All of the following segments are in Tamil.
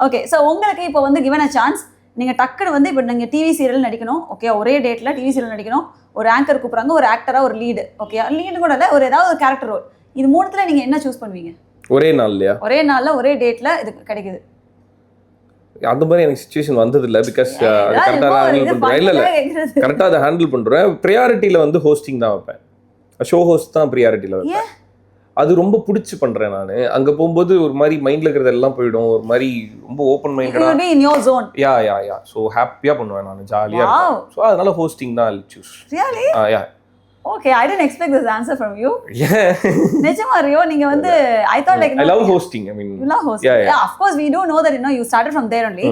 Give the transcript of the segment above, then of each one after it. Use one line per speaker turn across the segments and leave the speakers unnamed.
ஓகே ஸோ உங்களுக்கு இப்போ வந்து கிவன் அ சான்ஸ் நீங்கள் டக்குன்னு வந்து இப்போ நீங்கள் டிவி சீரியல் நடிக்கணும் ஓகே ஒரே டேட்டில் டிவி சீரியல் நடிக்கணும் ஒரு ஆங்கர் கூப்பிட்றாங்க ஒரு ஆக்டராக ஒரு லீடு ஓகே லீடு கூட இல்லை ஒரு ஏதாவது ஒரு கேரக்டர் ரோல் இது மூணுத்தில் நீங்கள் என்ன சூஸ் பண்ணுவீங்க
ஒரே நாள்லையா
ஒரே நாளில் ஒரே டேட்டில் இது கிடைக்குது
அந்த மாதிரி எனக்கு சிச்சுவேஷன் வந்தது இல்லை பிகாஸ் அது கரெக்டாக ஹேண்டில் பண்ணுறேன் இல்லை கரெக்டாக அதை ஹேண்டில் பண்ணுறேன் ப்ரியாரிட்டியில் வந்து ஹோஸ்டிங் தான் வைப்பேன் ஷோ ஹோஸ்ட் தான் ப்ரியாரிட்டியில் வைப்பேன் அது ரொம்ப பிடிச்சி பண்ணுறேன் நான் அங்கே போகும்போது ஒரு மாதிரி மைண்டில் இருக்கிறது எல்லாம் போயிடும் ஒரு மாதிரி ரொம்ப ஓப்பன் மைண்டடாக யா ஸோ ஹாப்பியாக பண்ணுவேன் நான் ஜாலியாக ஸோ அதனால ஹோஸ்டிங் தான் choose yeah
Okay, I didn't expect this answer from you. Yeah. நிஜமா ரியோ நீங்க வந்து I thought like
I love hosting. I mean,
you love hosting. Yeah, of course we do know that you started from there only.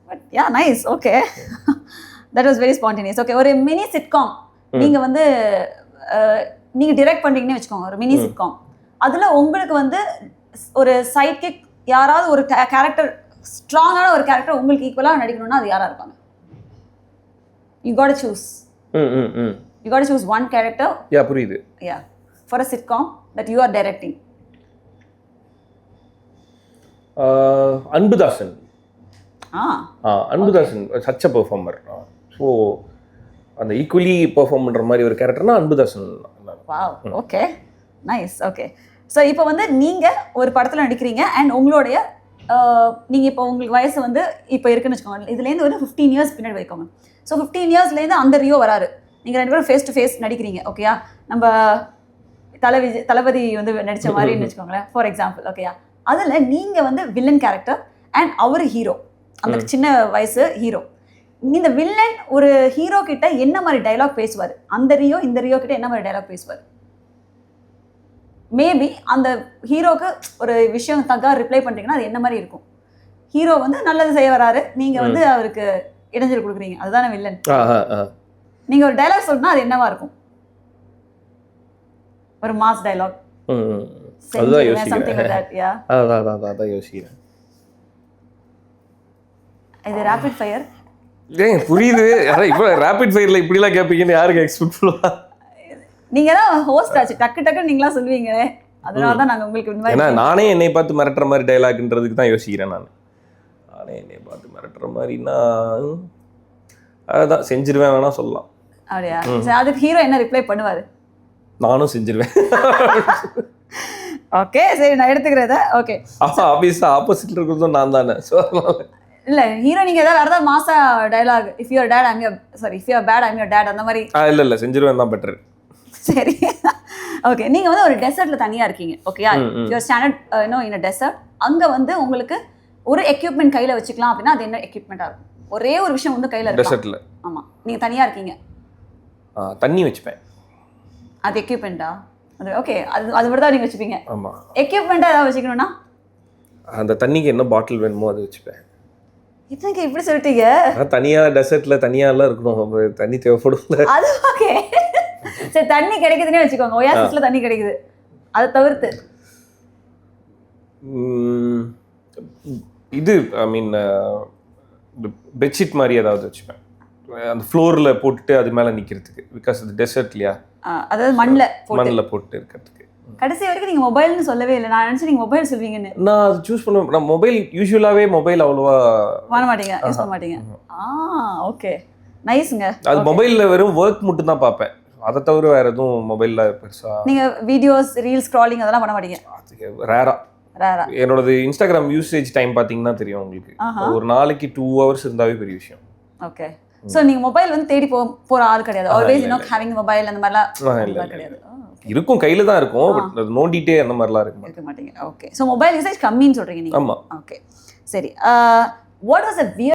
But yeah, nice. Okay. That was very spontaneous. Okay, ஒரு மினி சிட்காம் நீங்க வந்து நீங்க டைரக்ட் பண்றீங்கன்னு வெச்சுக்கோங்க ஒரு மினி சிட்காம். அதுல உங்களுக்கு வந்து ஒரு சைட் கிக் யாராவது ஒரு கேரக்டர் ஸ்ட்ராங்கான ஒரு கேரக்டர் உங்களுக்கு ஈக்குவலா நடிக்கணும்னா அது யாரா இருப்பாங்க? You got to choose. You got to choose one character.
Yeah, புரியுது.
Yeah. For a sitcom that you are directing.
Anbudasan. Anbudasan such a performer. So அந்த ஈக்குவலி பெர்ஃபார்ம் பண்ற மாதிரி ஒரு கேரக்டர்னா Anbudasan.
Wow. Okay. Nice. Okay. So இப்போ வந்து நீங்க ஒரு படத்துல நடிக்கிறீங்க and உங்களுடைய நீங்க இப்போ உங்களுக்கு வயசு வந்து இப்போ இருக்குன்னு வெச்சுக்கோங்க. இதுல இருந்து ஒரு 15 years பின்னாடி வைக்கோங்க. So 15 yearsல இருந்து அந்த ரியோ வராரு. நீங்க ரெண்டு பேரும் ஃபேஸ் டு ஃபேஸ் நடிக்கிறீங்க ஓகேயா நம்ம தளபதி வந்து நடிச்ச மாதிரின்னு வச்சுக்கோங்களேன் ஃபார் எக்ஸாம்பிள் ஓகேயா அதுல நீங்க வந்து வில்லன் கேரக்டர் அண்ட் அவர் ஹீரோ அந்த சின்ன வயசு ஹீரோ இந்த வில்லன் ஒரு ஹீரோ கிட்ட என்ன மாதிரி டைலாக் பேசுவார் அந்த ரியோ இந்த ரியோ கிட்ட என்ன மாதிரி டைலாக் பேசுவார் மேபி அந்த ஹீரோக்கு ஒரு விஷயம் தக்கா ரிப்ளை பண்றீங்கன்னா அது என்ன மாதிரி இருக்கும் ஹீரோ வந்து நல்லது செய்ய வராரு நீங்க வந்து அவருக்கு இடைஞ்சல் கொடுக்குறீங்க அதுதானே வில்லன் நீங்க ஒரு டயலாக் சொன்னா அது என்னவா இருக்கும் ஒரு மாஸ் டயலாக்
அதுதான் யோசிக்கிறேன்
something like that yeah
அதான் யோசிக்கிறேன்
இது ரேபிட் ஃபயர்
ஏன் புரியுது அட இப்போ ரேபிட் ஃபயர்ல இப்படி எல்லாம் கேப்பீங்கன்னு யாருக்கு எக்ஸ்பெக்ட் பண்ணுவா
நீங்க தான் ஹோஸ்ட் ஆச்சு டக்கு டக்கு நீங்களா சொல்வீங்களே அதனால தான் நாங்க உங்களுக்கு இந்த
மாதிரி நானே என்னை பார்த்து மிரட்டுற மாதிரி டயலாக்ன்றதுக்கு தான் யோசிக்கிறேன் நானே என்னை பார்த்து மிரட்டுற மாதிரினா அதான் செஞ்சிருவேன் வேணா சொல்லலாம்
அப்படியா அதுக்கு ஹீரோ என்ன ரிப்ளை பண்ணுவாரு
நானும் செஞ்சிருவேன்
ஓகே சரி நான் எடுத்துக்கிறத ஓகே
ஆபீஸ் ஆப்போசிட்ல இருக்கிறதும் நான் தானே
இல்ல ஹீரோ நீங்க ஏதாவது வேற மாசா dialogue if you are dad I'm your sorry if you are bad I'm your dad அந்த மாதிரி
இல்ல செஞ்சிருவேன் தான் பெட்டர்
சரி ஓகே நீங்க வந்து ஒரு டெசர்ட்ல தனியா இருக்கீங்க ஓகேயா you are standard in a desert அங்க வந்து உங்களுக்கு ஒரு எக்யூப்மென்ட் கையில வச்சுக்கலாம் அப்படினா அது என்ன எக்யூப்மென்ட்டா இருக்கும் ஒரே ஒரு விஷயம் வந்து கையில இருக்கு
டெசர்ட்ல
ஆமா நீங்க தனியா இருக்கீங்க
தண்ணி வச்சுப்பேன்
அது எக்யூப்மென்ட்டா அது ஓகே அது மட்டும் தான் நீங்க வச்சுப்பீங்க
ஆமா
எக்யூப்மென்ட்டா ஏதாவது வச்சுக்கணும்னா
அந்த தண்ணிக்கு என்ன பாட்டில் வேணுமோ அது வச்சுப்பேன்
இதுங்க இப்படி சொல்லிட்டீங்க
தனியா டெசர்ட்ல தனியா எல்லாம் இருக்கணும் தண்ணி தேவைப்படும்ல
அது ஓகே சரி தண்ணி கிடைக்குதுன்னே வச்சுக்கோங்க ஒயாசிஸ்ல தண்ணி கிடைக்குது அதை தவிர்த்து
இது ஐ மீன் பெட்ஷீட் மாதிரி ஏதாவது வச்சுப்பேன் அந்த ஃப்ளோரில் போட்டுட்டு அது மேலே நிற்கிறதுக்கு பிகாஸ் அது டெசர்ட் இல்லையா
அதாவது மண்ணில்
போட்டு இருக்கிறதுக்கு
கடைசி வரைக்கும் நீங்கள் மொபைல்னு சொல்லவே இல்லை நான் நினச்சி நீங்கள் மொபைல் சொல்வீங்கன்னு
நான் அது சூஸ் பண்ணுவேன் நான் மொபைல் யூஸ்வலாகவே மொபைல் அவ்வளோவா
பண்ண மாட்டீங்க யூஸ் பண்ண மாட்டீங்க ஓகே நைஸுங்க
அது மொபைலில் வெறும் ஒர்க் மட்டும் தான் பார்ப்பேன் அதை தவிர வேறு எதுவும் மொபைலில் பெருசாக
நீங்கள் வீடியோஸ் ரீல்ஸ் ஸ்க்ராலிங் அதெல்லாம் பண்ண மாட்டீங்க
அது ரேரா என்னோடது இன்ஸ்டாகிராம் யூசேஜ் டைம் பார்த்தீங்கன்னா தெரியும் உங்களுக்கு ஒரு நாளைக்கு 2 hours இருந்தாவே பெரிய விஷயம்
ஓகே ஸோ நீங்கள் மொபைல் வந்து தேடி போகிற ஆள் கிடையாது ஆல்வேஸ் ஹேவிங் மொபைல் அந்த மாதிரிலாம் கிடையாது
இருக்கும் கையில் தான் இருக்கும் பட் அது நோண்டிட்டே அந்த மாதிரிலாம்
இருக்க மாட்டீங்க ஓகே ஸோ மொபைல் யூசேஜ் கம்மின்னு சொல்கிறீங்க நீங்கள்
ஆமாம்
ஓகே சரி வாட் வாஸ் அ